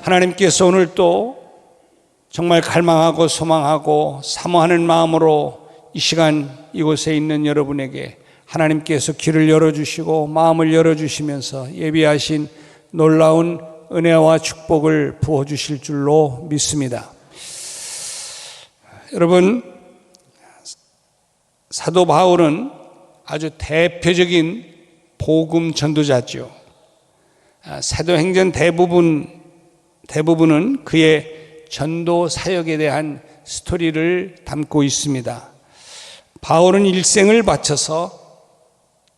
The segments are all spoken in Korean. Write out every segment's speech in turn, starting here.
하나님께서 오늘 또 정말 갈망하고 소망하고 사모하는 마음으로 이 시간 이곳에 있는 여러분에게 하나님께서 길을 열어주시고 마음을 열어주시면서 예비하신 놀라운 은혜와 축복을 부어주실 줄로 믿습니다. 여러분, 사도 바울은 아주 대표적인 복음 전도자죠. 사도행전 대부분은 그의 전도 사역에 대한 스토리를 담고 있습니다. 바울은 일생을 바쳐서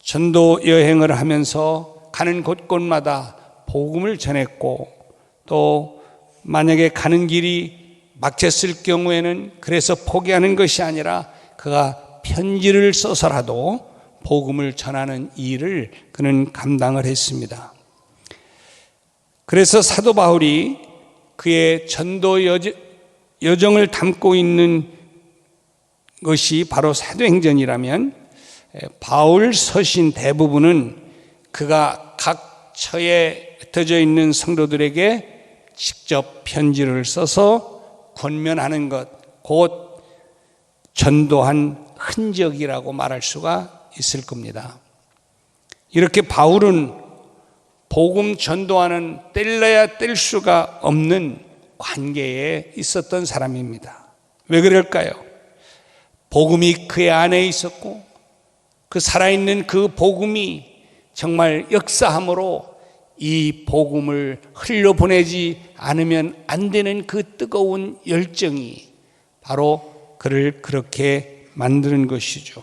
전도 여행을 하면서 가는 곳곳마다 복음을 전했고, 또 만약에 가는 길이 막혔을 경우에는 그래서 포기하는 것이 아니라 그가 편지를 써서라도 복음을 전하는 일을 그는 감당을 했습니다. 그래서 사도 바울이 그의 전도 여정을 담고 있는 것이 바로 사도행전이라면, 바울 서신 대부분은 그가 각 처에 흩어져 있는 성도들에게 직접 편지를 써서 권면하는 것, 곧 전도한 흔적이라고 말할 수가 있을 겁니다. 이렇게 바울은 복음 전도하는 뗄래야 뗄 수가 없는 관계에 있었던 사람입니다. 왜 그럴까요? 복음이 그의 안에 있었고, 그 살아있는 그 복음이 정말 역사함으로 이 복음을 흘려보내지 않으면 안 되는 그 뜨거운 열정이 바로 그를 그렇게 만드는 것이죠.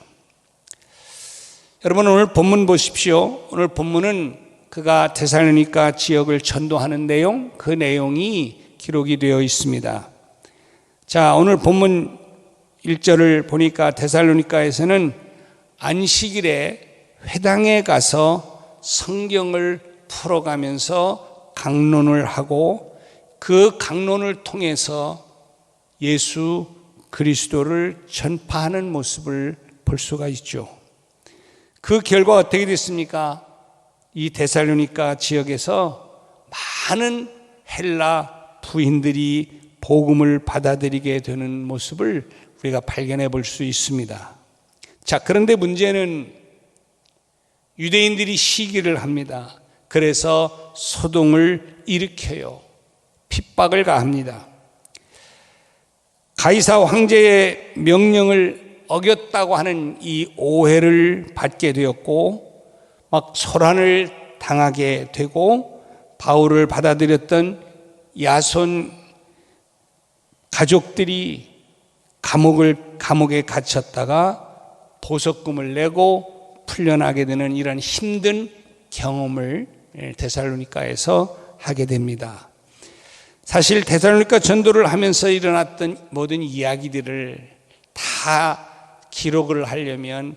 여러분, 오늘 본문 보십시오. 오늘 본문은 그가 데살로니가 지역을 전도하는 내용, 그 내용이 기록이 되어 있습니다. 자, 오늘 본문 1절을 보니까 데살로니가에서는 안식일에 회당에 가서 성경을 풀어가면서 강론을 하고, 그 강론을 통해서 예수 그리스도를 전파하는 모습을 볼 수가 있죠. 그 결과 어떻게 됐습니까? 이 데살로니가 지역에서 많은 헬라 부인들이 복음을 받아들이게 되는 모습을 우리가 발견해 볼 수 있습니다. 자, 그런데 문제는 유대인들이 시기를 합니다. 그래서 소동을 일으켜요. 핍박을 가합니다. 가이사 황제의 명령을 어겼다고 하는 이 오해를 받게 되었고, 막 소란을 당하게 되고, 바울을 받아들였던 야손 가족들이 감옥에 갇혔다가 보석금을 내고 풀려나게 되는 이런 힘든 경험을 데살로니가에서 하게 됩니다. 사실 데살로니가 전도를 하면서 일어났던 모든 이야기들을 다 기록을 하려면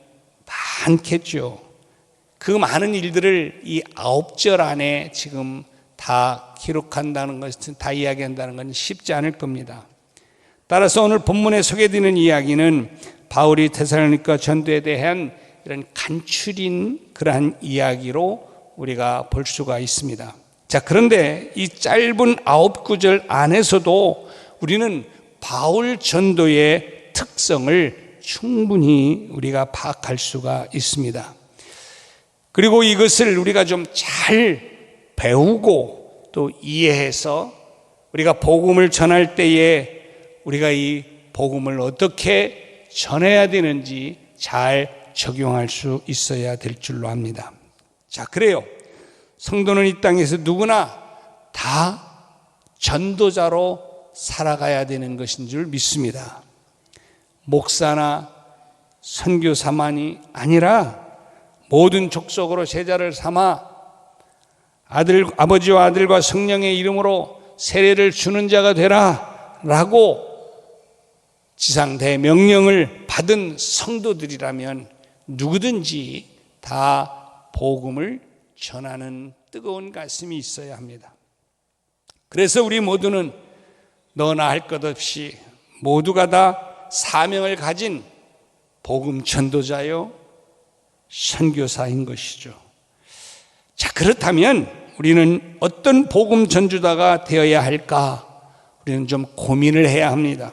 많겠죠. 그 많은 일들을 이 9절 안에 지금 다 기록한다는 것은, 다 이야기한다는 건 쉽지 않을 겁니다. 따라서 오늘 본문에 소개되는 이야기는 바울이 데살로니가 전도에 대한 이런 간추린 그러한 이야기로 우리가 볼 수가 있습니다. 자, 그런데 이 짧은 9구절 안에서도 우리는 바울 전도의 특성을 충분히 우리가 파악할 수가 있습니다. 그리고 이것을 우리가 좀 잘 배우고 또 이해해서 우리가 복음을 전할 때에 우리가 이 복음을 어떻게 전해야 되는지 잘 적용할 수 있어야 될 줄로 압니다. 자, 그래요. 성도는 이 땅에서 누구나 다 전도자로 살아가야 되는 것인 줄 믿습니다. 목사나 선교사만이 아니라 모든 족속으로 제자를 삼아 아버지와 아들과 성령의 이름으로 세례를 주는 자가 되라 라고 지상대 명령을 받은 성도들이라면 누구든지 다 복음을 전하는 뜨거운 가슴이 있어야 합니다. 그래서 우리 모두는 너나 할 것 없이 모두가 다 사명을 가진 복음 전도자요 선교사인 것이죠. 자, 그렇다면 우리는 어떤 복음 전주자가 되어야 할까? 우리는 좀 고민을 해야 합니다.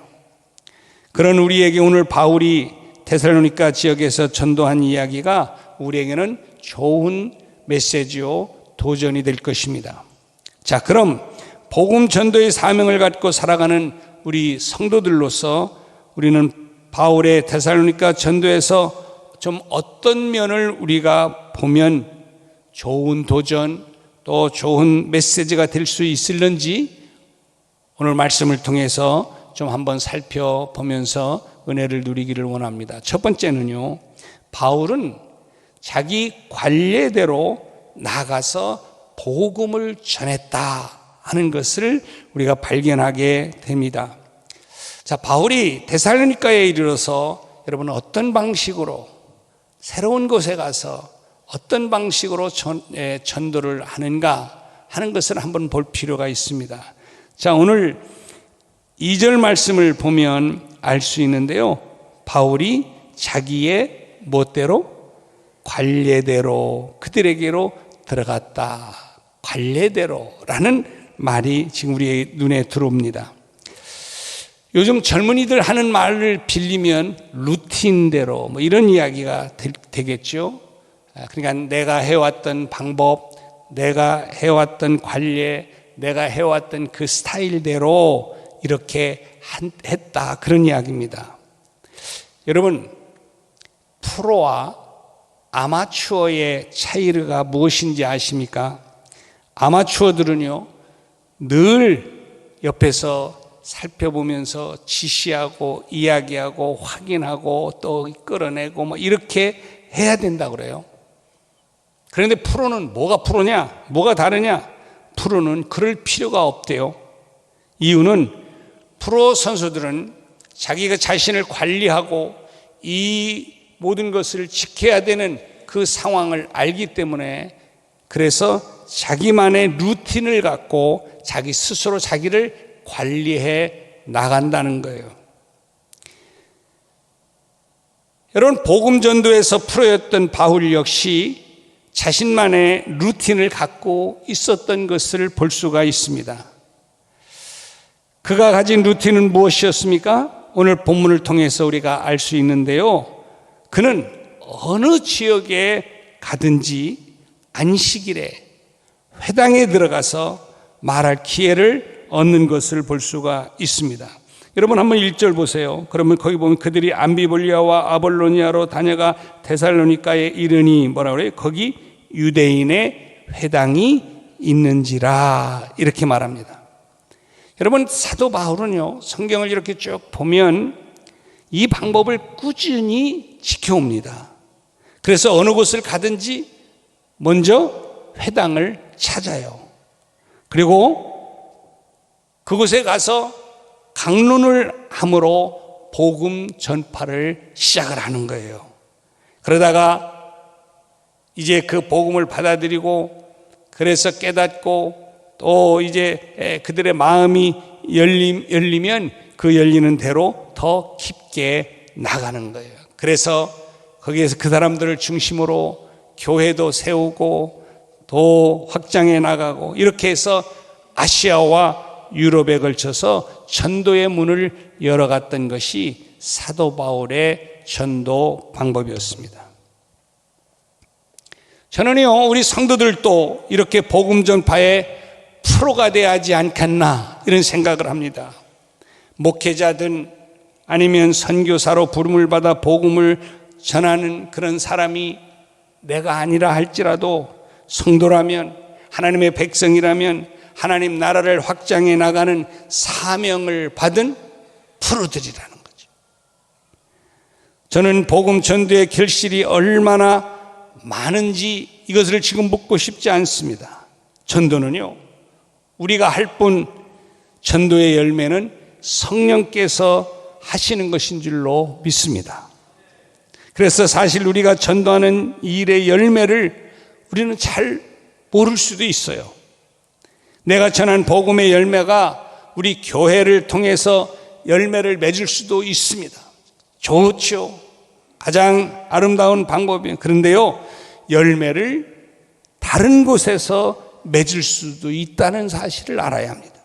그런 우리에게 오늘 바울이 데살로니가 지역에서 전도한 이야기가 우리에게는 좋은 메시지요, 도전이 될 것입니다. 자, 그럼 복음 전도의 사명을 갖고 살아가는 우리 성도들로서 우리는 바울의 데살로니가 전도에서 좀 어떤 면을 우리가 보면 좋은 도전 또 좋은 메시지가 될 수 있을는지 오늘 말씀을 통해서 좀 한번 살펴보면서 은혜를 누리기를 원합니다. 첫 번째는요, 바울은 자기 관례대로 나가서 복음을 전했다 하는 것을 우리가 발견하게 됩니다. 자, 바울이 데살로니가에 이르러서 여러분 어떤 방식으로 새로운 곳에 가서 어떤 방식으로 전도를 하는가 하는 것을 한번 볼 필요가 있습니다. 자, 오늘 2절 말씀을 보면 알 수 있는데요, 바울이 자기의 멋대로 관례대로 그들에게로 들어갔다. 관례대로라는 말이 지금 우리의 눈에 들어옵니다. 요즘 젊은이들 하는 말을 빌리면 루틴대로 뭐 이런 이야기가 되겠죠. 그러니까 내가 해왔던 방법, 내가 해왔던 관례, 내가 해왔던 그 스타일대로 이렇게 했다, 그런 이야기입니다. 여러분, 프로와 아마추어의 차이가 무엇인지 아십니까? 아마추어들은요, 늘 옆에서 살펴보면서 지시하고 이야기하고 확인하고 또 끌어내고 뭐 이렇게 해야 된다고 그래요. 그런데 프로는 뭐가 프로냐? 뭐가 다르냐? 프로는 그럴 필요가 없대요. 이유는 프로 선수들은 자기가 자신을 관리하고 이 모든 것을 지켜야 되는 그 상황을 알기 때문에, 그래서 자기만의 루틴을 갖고 자기 스스로 자기를 관리해 나간다는 거예요. 여러분, 복음 전도에서 프로였던 바울 역시 자신만의 루틴을 갖고 있었던 것을 볼 수가 있습니다. 그가 가진 루틴은 무엇이었습니까? 오늘 본문을 통해서 우리가 알 수 있는데요, 그는 어느 지역에 가든지 안식일에 회당에 들어가서 말할 기회를 얻는 것을 볼 수가 있습니다. 여러분 한번 1절 보세요. 그러면 거기 보면 그들이 암비볼리아와 아볼로니아로 다녀가 데살로니가에 이르니 뭐라 그래요? 거기 유대인의 회당이 있는지라, 이렇게 말합니다. 여러분, 사도 바울은요, 성경을 이렇게 쭉 보면 이 방법을 꾸준히 지켜옵니다. 그래서 어느 곳을 가든지 먼저 회당을 찾아요. 그리고 그곳에 가서 강론을 함으로 복음 전파를 시작을 하는 거예요. 그러다가 이제 그 복음을 받아들이고 그래서 깨닫고 또 이제 그들의 마음이 열리면 그 열리는 대로 더 깊게 나가는 거예요. 그래서 거기에서 그 사람들을 중심으로 교회도 세우고 또 확장해 나가고, 이렇게 해서 아시아와 유럽에 걸쳐서 전도의 문을 열어갔던 것이 사도 바울의 전도 방법이었습니다. 저는요, 우리 성도들도 이렇게 복음 전파의 프로가 돼야 하지 않겠나, 이런 생각을 합니다. 목회자든 아니면 선교사로 부름을 받아 복음을 전하는 그런 사람이 내가 아니라 할지라도 성도라면, 하나님의 백성이라면 하나님 나라를 확장해 나가는 사명을 받은 프로들이라는 거죠. 저는 복음 전도의 결실이 얼마나 많은지 이것을 지금 묻고 싶지 않습니다. 전도는요, 우리가 할 뿐, 전도의 열매는 성령께서 하시는 것인 줄로 믿습니다. 그래서 사실 우리가 전도하는 일의 열매를 우리는 잘 모를 수도 있어요. 내가 전한 복음의 열매가 우리 교회를 통해서 열매를 맺을 수도 있습니다. 좋죠. 가장 아름다운 방법이에요. 그런데요, 열매를 다른 곳에서 맺을 수도 있다는 사실을 알아야 합니다.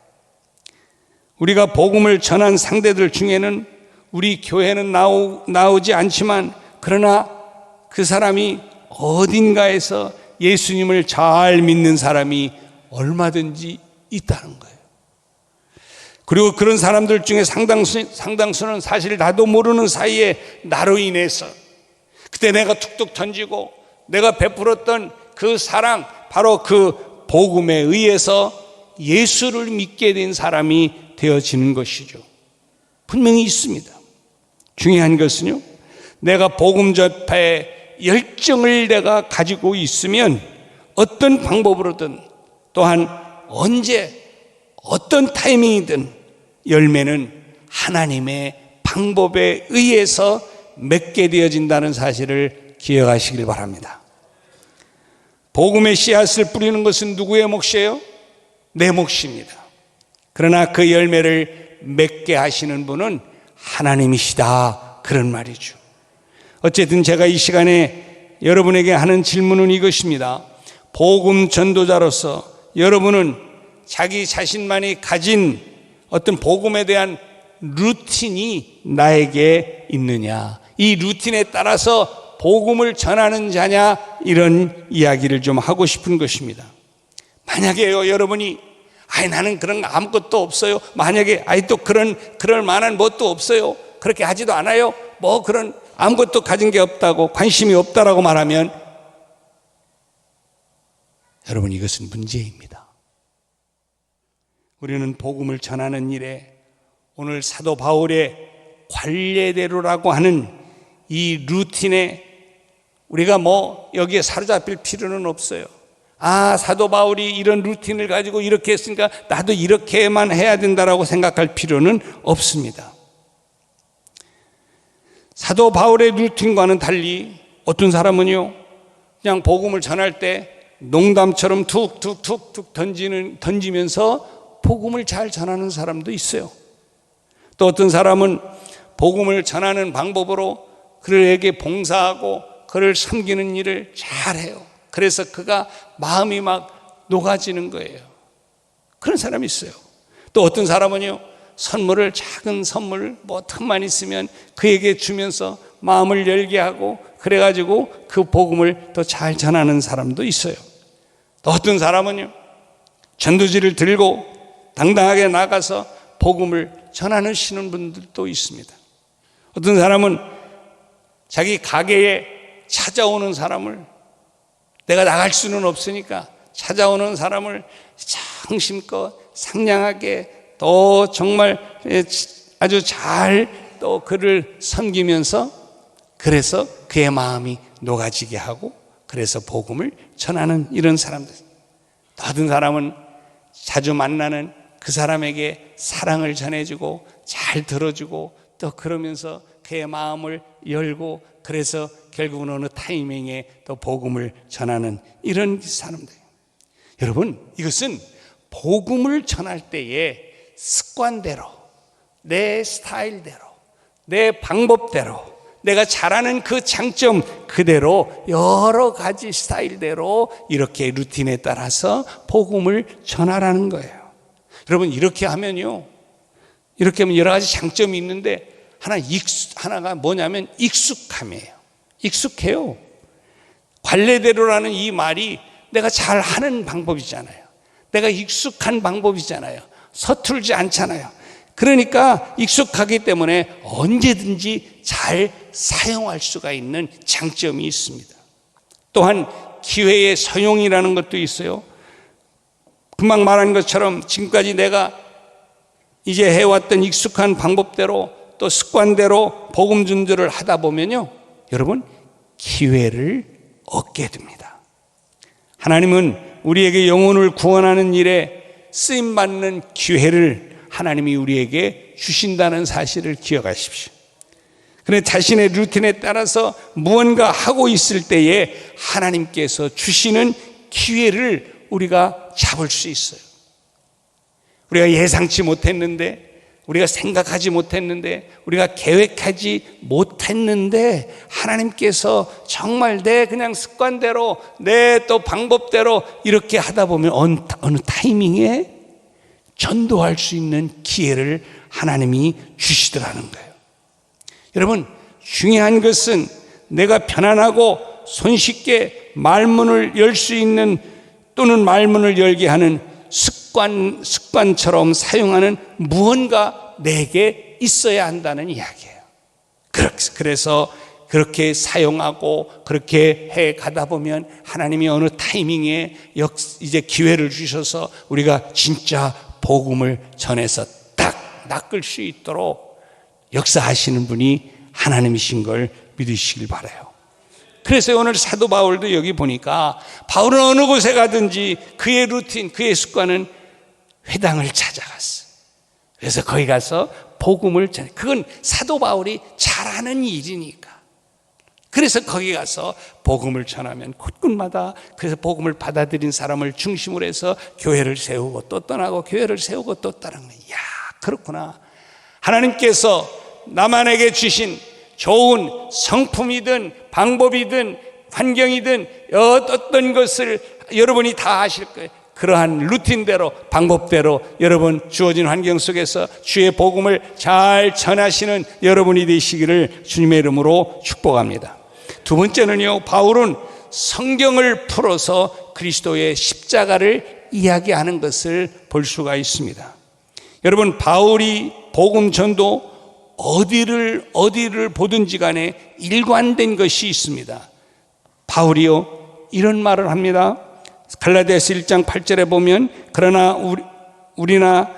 우리가 복음을 전한 상대들 중에는 우리 교회는 나오지 않지만 그러나 그 사람이 어딘가에서 예수님을 잘 믿는 사람이 얼마든지 있다는 거예요. 그리고 그런 사람들 중에 상당수는 사실 나도 모르는 사이에 나로 인해서 그때 내가 툭툭 던지고 내가 베풀었던 그 사랑, 바로 그 복음에 의해서 예수를 믿게 된 사람이 되어지는 것이죠. 분명히 있습니다. 중요한 것은요, 내가 복음 전파의 열정을 내가 가지고 있으면 어떤 방법으로든 또한 언제 어떤 타이밍이든 열매는 하나님의 방법에 의해서 맺게 되어진다는 사실을 기억하시길 바랍니다. 복음의 씨앗을 뿌리는 것은 누구의 몫이에요? 내 몫입니다. 그러나 그 열매를 맺게 하시는 분은 하나님이시다, 그런 말이죠. 어쨌든 제가 이 시간에 여러분에게 하는 질문은 이것입니다. 복음 전도자로서 여러분은 자기 자신만이 가진 어떤 복음에 대한 루틴이 나에게 있느냐, 이 루틴에 따라서 복음을 전하는 자냐, 이런 이야기를 좀 하고 싶은 것입니다. 만약에요, 여러분이 나는 그런 거 아무것도 없어요, 만약에 또 그럴 만한 뭣도 없어요, 그렇게 하지도 않아요, 그런 아무것도 가진 게 없다고, 관심이 없다라고 말하면 여러분, 이것은 문제입니다. 우리는 복음을 전하는 일에 오늘 사도 바울의 관례대로라고 하는 이 루틴에 우리가 여기에 사로잡힐 필요는 없어요. 사도 바울이 이런 루틴을 가지고 이렇게 했으니까 나도 이렇게만 해야 된다라고 생각할 필요는 없습니다. 사도 바울의 루틴과는 달리 어떤 사람은요, 그냥 복음을 전할 때 농담처럼 툭툭툭툭 던지면서 복음을 잘 전하는 사람도 있어요. 또 어떤 사람은 복음을 전하는 방법으로 그들에게 봉사하고 그를 섬기는 일을 잘해요. 그래서 그가 마음이 막 녹아지는 거예요. 그런 사람이 있어요. 또 어떤 사람은요, 선물을, 작은 선물 틈만 있으면 그에게 주면서 마음을 열게 하고 그래가지고 그 복음을 더 잘 전하는 사람도 있어요. 또 어떤 사람은요, 전도지를 들고 당당하게 나가서 복음을 전하시는 분들도 있습니다. 어떤 사람은 자기 가게에 찾아오는 사람을, 내가 나갈 수는 없으니까 찾아오는 사람을 정심껏 상냥하게 또 정말 아주 잘 또 그를 섬기면서 그래서 그의 마음이 녹아지게 하고 그래서 복음을 전하는 이런 사람들. 또 어떤 사람은 자주 만나는 그 사람에게 사랑을 전해주고 잘 들어주고 또 그러면서 그의 마음을 열고 그래서 결국은 어느 타이밍에 또 복음을 전하는 이런 사람들. 여러분, 이것은 복음을 전할 때의 습관대로, 내 스타일대로, 내 방법대로, 내가 잘하는 그 장점 그대로 여러 가지 스타일대로 이렇게 루틴에 따라서 복음을 전하라는 거예요. 여러분, 이렇게 하면요, 이렇게 하면 여러 가지 장점이 있는데 하나가 뭐냐면 익숙함이에요. 익숙해요. 관례대로라는 이 말이 내가 잘하는 방법이잖아요. 내가 익숙한 방법이잖아요. 서툴지 않잖아요. 그러니까 익숙하기 때문에 언제든지 잘 사용할 수가 있는 장점이 있습니다. 또한 기회의 서용이라는 것도 있어요. 금방 말한 것처럼 지금까지 내가 이제 해왔던 익숙한 방법대로 또 습관대로 복음 전도를 하다 보면요, 여러분, 기회를 얻게 됩니다. 하나님은 우리에게 영혼을 구원하는 일에 쓰임받는 기회를 하나님이 우리에게 주신다는 사실을 기억하십시오. 그런데 자신의 루틴에 따라서 무언가 하고 있을 때에 하나님께서 주시는 기회를 우리가 잡을 수 있어요. 우리가 예상치 못했는데 우리가 생각하지 못했는데, 우리가 계획하지 못했는데, 하나님께서 정말 내 그냥 습관대로, 내 또 방법대로 이렇게 하다 보면 어느 타이밍에 전도할 수 있는 기회를 하나님이 주시더라는 거예요. 여러분, 중요한 것은 내가 편안하고 손쉽게 말문을 열 수 있는, 또는 말문을 열게 하는 습관처럼 사용하는 무언가 내게 있어야 한다는 이야기예요. 그래서 그렇게 사용하고 그렇게 해 가다 보면 하나님이 어느 타이밍에 이제 기회를 주셔서 우리가 진짜 복음을 전해서 딱 낚을 수 있도록 역사하시는 분이 하나님이신 걸 믿으시길 바라요. 그래서 오늘 사도 바울도 여기 보니까, 바울은 어느 곳에 가든지 그의 루틴, 그의 습관은 회당을 찾아갔어. 그래서 거기 가서 복음을 전해. 그건 사도 바울이 잘하는 일이니까. 그래서 거기 가서 복음을 전하면 곳곳마다, 그래서 복음을 받아들인 사람을 중심으로 해서 교회를 세우고 또 떠나고, 교회를 세우고 또 떠나는 거야. 이야, 그렇구나. 하나님께서 나만에게 주신 좋은 성품이든 방법이든 환경이든 어떤 것을 여러분이 다 아실 거예요. 그러한 루틴대로, 방법대로 여러분 주어진 환경 속에서 주의 복음을 잘 전하시는 여러분이 되시기를 주님의 이름으로 축복합니다. 두 번째는요, 바울은 성경을 풀어서 그리스도의 십자가를 이야기하는 것을 볼 수가 있습니다. 여러분, 바울이 복음 전도 어디를 보든지 간에 일관된 것이 있습니다. 바울이요, 이런 말을 합니다. 갈라디아서 1장 8절에 보면, 그러나 우리나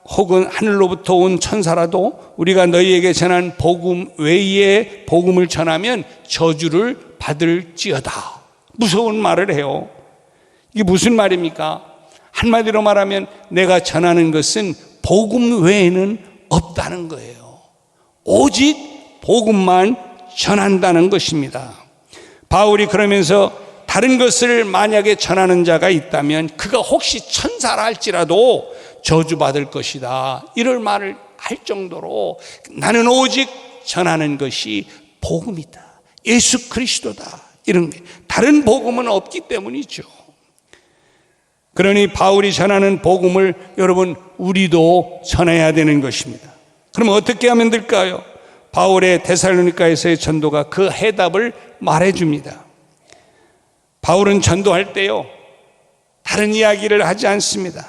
혹은 하늘로부터 온 천사라도 우리가 너희에게 전한 복음 외에 복음을 전하면 저주를 받을지어다. 무서운 말을 해요. 이게 무슨 말입니까? 한마디로 말하면 내가 전하는 것은 복음 외에는 없다는 거예요. 오직 복음만 전한다는 것입니다. 바울이 그러면서 다른 것을 만약에 전하는 자가 있다면 그가 혹시 천사라 할지라도 저주받을 것이다, 이럴 말을 할 정도로 나는 오직 전하는 것이 복음이다, 예수 그리스도다, 이런 게, 다른 복음은 없기 때문이죠. 그러니 바울이 전하는 복음을 여러분 우리도 전해야 되는 것입니다. 그럼 어떻게 하면 될까요? 바울의 데살로니가에서의 전도가 그 해답을 말해줍니다. 바울은 전도할 때요, 다른 이야기를 하지 않습니다.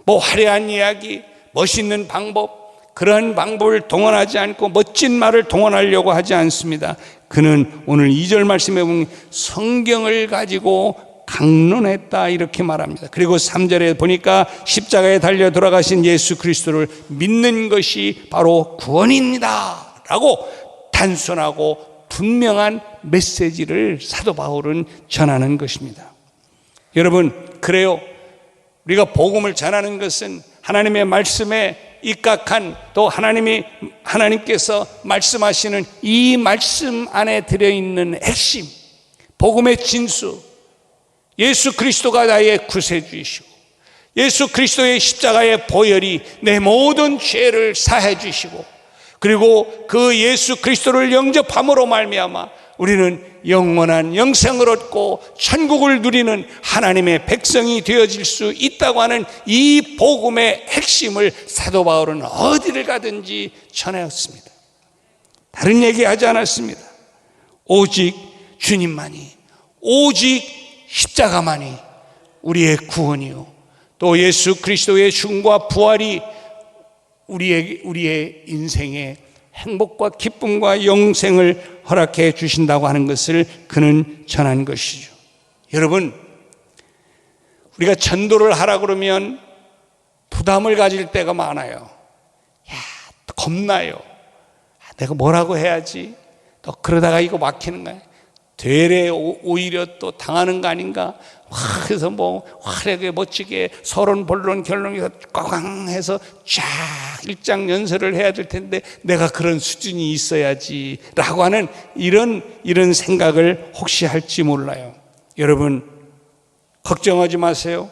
뭐 화려한 이야기, 멋있는 방법, 그런 방법을 동원하지 않고 멋진 말을 동원하려고 하지 않습니다. 그는 오늘 2절 말씀에 보면 성경을 가지고 강론했다, 이렇게 말합니다. 그리고 3절에 보니까 십자가에 달려 돌아가신 예수 그리스도를 믿는 것이 바로 구원입니다 라고 단순하고 분명한 메시지를 사도 바울은 전하는 것입니다. 여러분, 그래요, 우리가 복음을 전하는 것은 하나님의 말씀에 입각한, 또 하나님께서 말씀하시는 이 말씀 안에 들어있는 핵심, 복음의 진수, 예수 그리스도가 나의 구세주이시고 예수 그리스도의 십자가의 보혈이 내 모든 죄를 사해 주시고, 그리고 그 예수 그리스도를 영접함으로 말미암아 우리는 영원한 영생을 얻고 천국을 누리는 하나님의 백성이 되어질 수 있다고 하는 이 복음의 핵심을 사도 바울은 어디를 가든지 전하였습니다. 다른 얘기하지 않았습니다. 오직 주님만이, 오직 십자가만이 우리의 구원이요, 또 예수 그리스도의 죽음과 부활이 우리의 인생의 행복과 기쁨과 영생을 허락해 주신다고 하는 것을 그는 전한 것이죠. 여러분, 우리가 전도를 하라 그러면 부담을 가질 때가 많아요. 겁나요. 내가 뭐라고 해야지, 또 그러다가 이거 막히는 거야, 되레 오히려 또 당하는 거 아닌가. 그래서 뭐 화려하게 멋지게 서론 본론 결론에서 꽝 해서 쫙 일장 연설을 해야 될 텐데 내가 그런 수준이 있어야지 라고 하는 이런 생각을 혹시 할지 몰라요. 여러분, 걱정하지 마세요.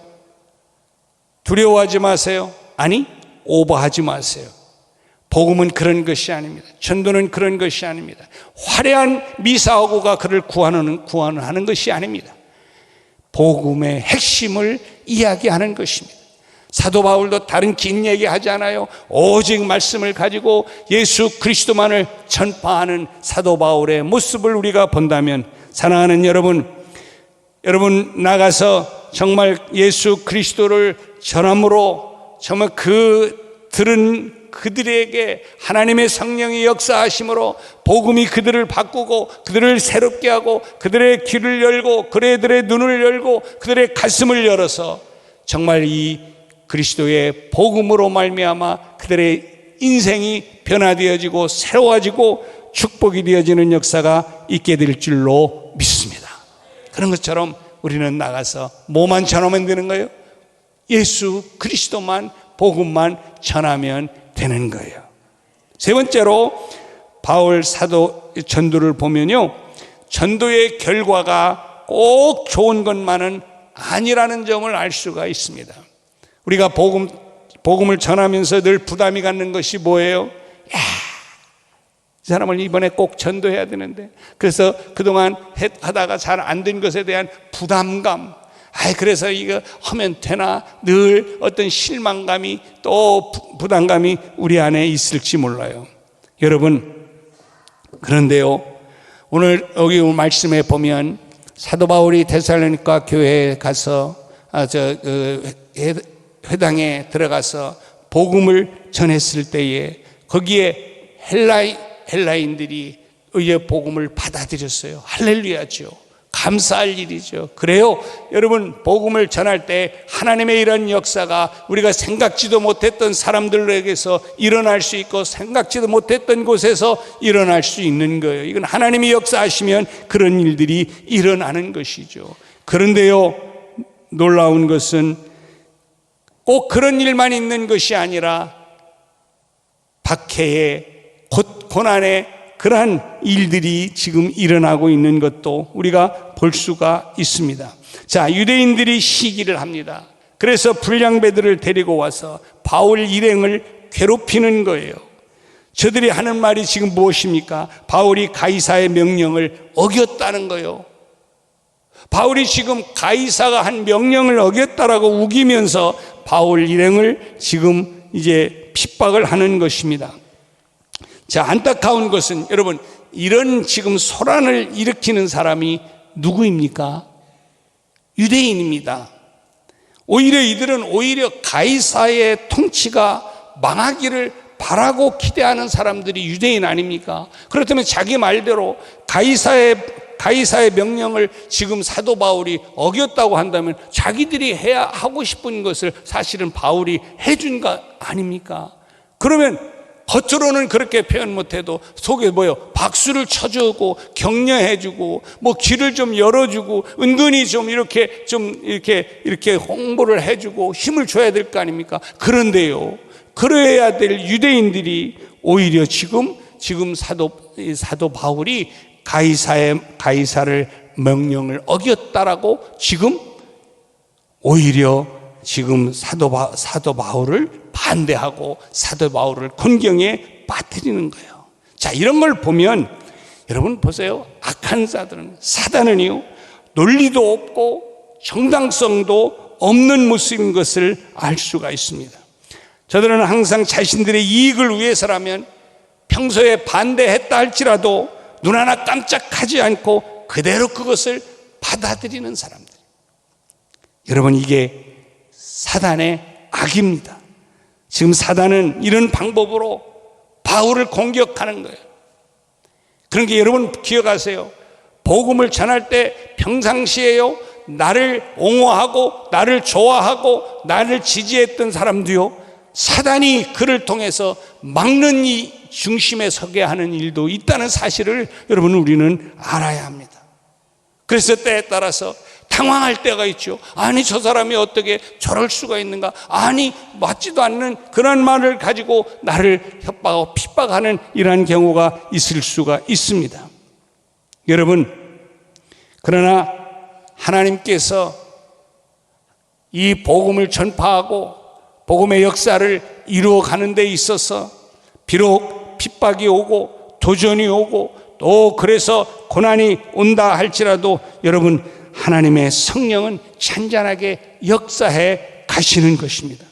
두려워하지 마세요. 아니, 오버하지 마세요. 복음은 그런 것이 아닙니다. 전도는 그런 것이 아닙니다. 화려한 미사오고가 그를 구원하는 것이 아닙니다. 복음의 핵심을 이야기하는 것입니다. 사도 바울도 다른 긴 얘기 하지 않아요. 오직 말씀을 가지고 예수 그리스도만을 전파하는 사도 바울의 모습을 우리가 본다면, 사랑하는 여러분 나가서 정말 예수 그리스도를 전함으로 정말 그들에게 하나님의 성령의 역사하심으로 복음이 그들을 바꾸고 그들을 새롭게 하고 그들의 귀를 열고 그들의 눈을 열고 그들의 가슴을 열어서 정말 이 그리스도의 복음으로 말미암아 그들의 인생이 변화되어지고 새로워지고 축복이 되어지는 역사가 있게 될 줄로 믿습니다. 그런 것처럼 우리는 나가서 뭐만 전하면 되는 거예요? 예수 그리스도만, 복음만 전하면 되는 거예요. 세 번째로 바울 사도 전도를 보면요, 전도의 결과가 꼭 좋은 것만은 아니라는 점을 알 수가 있습니다. 우리가 복음을 전하면서 늘 부담이 갖는 것이 뭐예요? 이 사람을 이번에 꼭 전도해야 되는데, 그래서 그동안 하다가 잘 안 된 것에 대한 부담감, 그래서 이거 하면 되나, 늘 어떤 실망감이 또 부담감이 우리 안에 있을지 몰라요. 여러분, 그런데요, 오늘 여기 말씀에 보면 사도 바울이 데살로니가 교회에 가서 회당에 들어가서 복음을 전했을 때에 거기에 헬라인들이 의의 복음을 받아들였어요. 할렐루야죠. 감사할 일이죠. 그래요, 여러분, 복음을 전할 때 하나님의 이런 역사가 우리가 생각지도 못했던 사람들에게서 일어날 수 있고 생각지도 못했던 곳에서 일어날 수 있는 거예요. 이건 하나님이 역사하시면 그런 일들이 일어나는 것이죠. 그런데요, 놀라운 것은 꼭 그런 일만 있는 것이 아니라 박해의 고난의 그러한 일들이 지금 일어나고 있는 것도 우리가 볼 수가 있습니다. 자, 유대인들이 시기를 합니다. 그래서 불량배들을 데리고 와서 바울 일행을 괴롭히는 거예요. 저들이 하는 말이 지금 무엇입니까? 바울이 가이사의 명령을 어겼다는 거예요. 바울이 지금 가이사가 한 명령을 어겼다라고 우기면서 바울 일행을 지금 이제 핍박을 하는 것입니다. 자, 안타까운 것은 여러분, 이런 지금 소란을 일으키는 사람이 누구입니까? 유대인입니다. 오히려 이들은 가이사의 통치가 망하기를 바라고 기대하는 사람들이 유대인 아닙니까? 그렇다면 자기 말대로 가이사의 명령을 지금 사도 바울이 어겼다고 한다면 자기들이 해야 하고 싶은 것을 사실은 바울이 해준 거 아닙니까? 그러면 겉으로는 그렇게 표현 못해도 속에 박수를 쳐주고 격려해주고 길을 좀 열어주고 은근히 좀 이렇게 홍보를 해주고 힘을 줘야 될 거 아닙니까? 그런데요, 그래야 될 유대인들이 오히려 지금 사도 바울이 가이사를 명령을 어겼다라고 지금 오히려 지금 사도 바울을 반대하고 사도 바울을 곤경에 빠뜨리는 거예요. 자, 이런 걸 보면 여러분 보세요. 악한 자들은, 사단은요, 논리도 없고 정당성도 없는 모습인 것을 알 수가 있습니다. 저들은 항상 자신들의 이익을 위해서라면 평소에 반대했다 할지라도 눈 하나 깜짝하지 않고 그대로 그것을 받아들이는 사람들. 여러분, 이게 사단의 악입니다. 지금 사단은 이런 방법으로 바울을 공격하는 거예요. 그러니까 여러분 기억하세요. 복음을 전할 때 평상시에요, 나를 옹호하고 나를 좋아하고 나를 지지했던 사람도요, 사단이 그를 통해서 막는 이 중심에 서게 하는 일도 있다는 사실을 여러분 우리는 알아야 합니다. 그래서 때에 따라서 당황할 때가 있죠. 아니, 저 사람이 어떻게 저럴 수가 있는가? 아니, 맞지도 않는 그런 말을 가지고 나를 협박하고 핍박하는 이러한 경우가 있을 수가 있습니다. 여러분, 그러나 하나님께서 이 복음을 전파하고 복음의 역사를 이루어가는 데 있어서 비록 핍박이 오고 도전이 오고 또 그래서 고난이 온다 할지라도 여러분, 하나님의 성령은 잔잔하게 역사해 가시는 것입니다.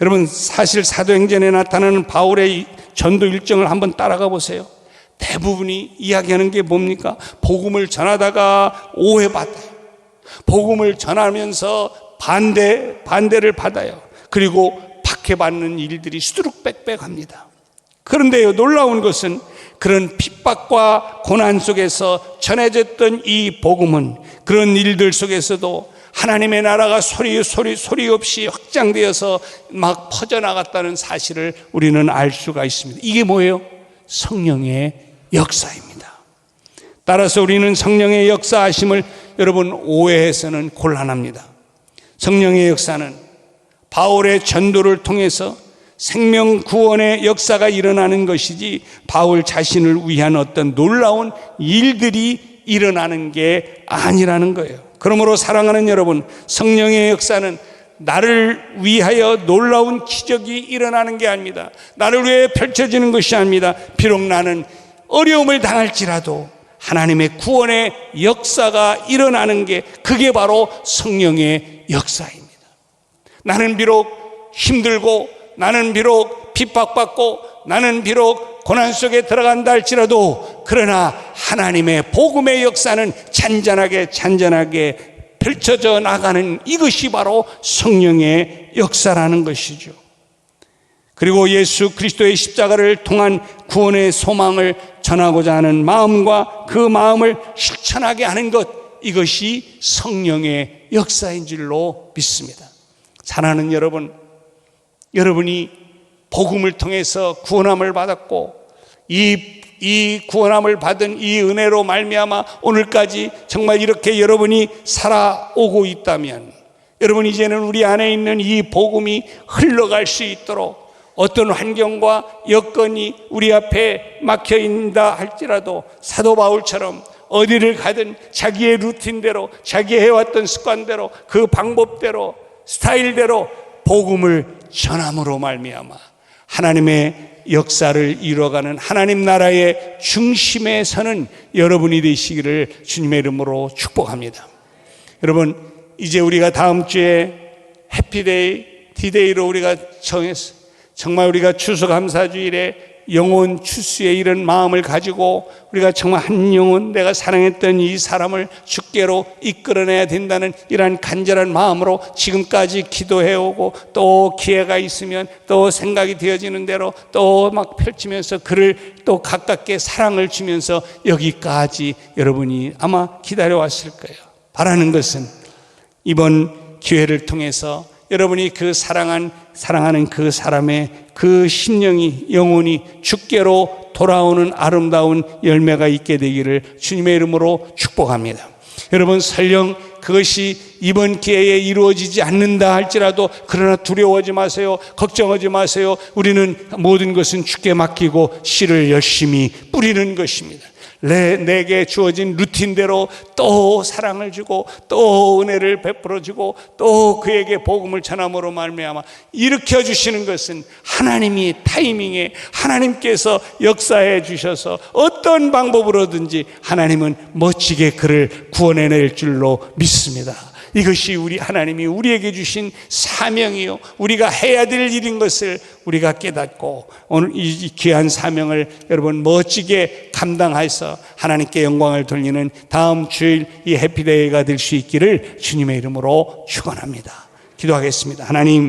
여러분, 사실 사도행전에 나타나는 바울의 전도 일정을 한번 따라가 보세요. 대부분이 이야기하는 게 뭡니까? 복음을 전하다가 오해받아요. 복음을 전하면서 반대를 받아요. 그리고 박해받는 일들이 수두룩빽빽합니다. 그런데요, 놀라운 것은 그런 핍박과 고난 속에서 전해졌던 이 복음은 그런 일들 속에서도 하나님의 나라가 소리 없이 확장되어서 막 퍼져나갔다는 사실을 우리는 알 수가 있습니다. 이게 뭐예요? 성령의 역사입니다. 따라서 우리는 성령의 역사하심을 여러분 오해해서는 곤란합니다. 성령의 역사는 바울의 전도를 통해서 생명 구원의 역사가 일어나는 것이지 바울 자신을 위한 어떤 놀라운 일들이 일어나는 게 아니라는 거예요. 그러므로 사랑하는 여러분, 성령의 역사는 나를 위하여 놀라운 기적이 일어나는 게 아닙니다. 나를 위해 펼쳐지는 것이 아닙니다. 비록 나는 어려움을 당할지라도 하나님의 구원의 역사가 일어나는 게, 그게 바로 성령의 역사입니다. 나는 비록 힘들고, 나는 비록 핍박받고, 나는 비록 고난 속에 들어간다 할지라도, 그러나 하나님의 복음의 역사는 잔잔하게 펼쳐져 나가는, 이것이 바로 성령의 역사라는 것이죠. 그리고 예수 그리스도의 십자가를 통한 구원의 소망을 전하고자 하는 마음과 그 마음을 실천하게 하는 것, 이것이 성령의 역사인 줄로 믿습니다. 사랑하는 여러분, 여러분이 복음을 통해서 구원함을 받았고, 이 구원함을 받은 이 은혜로 말미암아 오늘까지 정말 이렇게 여러분이 살아오고 있다면, 여러분 이제는 우리 안에 있는 이 복음이 흘러갈 수 있도록 어떤 환경과 여건이 우리 앞에 막혀 있다 할지라도 사도 바울처럼 어디를 가든 자기의 루틴대로, 자기 해왔던 습관대로, 그 방법대로, 스타일대로 복음을 전함으로 말미암아 하나님의 역사를 이루어가는 하나님 나라의 중심에 서는 여러분이 되시기를 주님의 이름으로 축복합니다. 여러분, 이제 우리가 다음 주에 해피데이, 디데이로 우리가 정했어요. 정말 우리가 추수감사주일에 영혼 추수의 이런 마음을 가지고 우리가 정말 한 영혼, 내가 사랑했던 이 사람을 주께로 이끌어내야 된다는 이러한 간절한 마음으로 지금까지 기도해오고, 또 기회가 있으면 또 생각이 되어지는 대로 또 막 펼치면서 그를 또 가깝게 사랑을 주면서 여기까지 여러분이 아마 기다려왔을 거예요. 바라는 것은 이번 기회를 통해서 여러분이 그 사랑하는 그 사람의 그 심령이, 영혼이 주께로 돌아오는 아름다운 열매가 있게 되기를 주님의 이름으로 축복합니다. 여러분, 설령 그것이 이번 기회에 이루어지지 않는다 할지라도 그러나 두려워하지 마세요. 걱정하지 마세요. 우리는 모든 것은 주께 맡기고 씨를 열심히 뿌리는 것입니다. 내게 주어진 루틴대로 또 사랑을 주고 또 은혜를 베풀어 주고 또 그에게 복음을 전함으로 말미암아 일으켜 주시는 것은 하나님이 타이밍에 하나님께서 역사해 주셔서 어떤 방법으로든지 하나님은 멋지게 그를 구원해낼 줄로 믿습니다. 이것이 우리 하나님이 우리에게 주신 사명이요, 우리가 해야 될 일인 것을 우리가 깨닫고 오늘 이 귀한 사명을 여러분 멋지게 감당해서 하나님께 영광을 돌리는 다음 주일 이 해피데이가 될 수 있기를 주님의 이름으로 축원합니다. 기도하겠습니다. 하나님,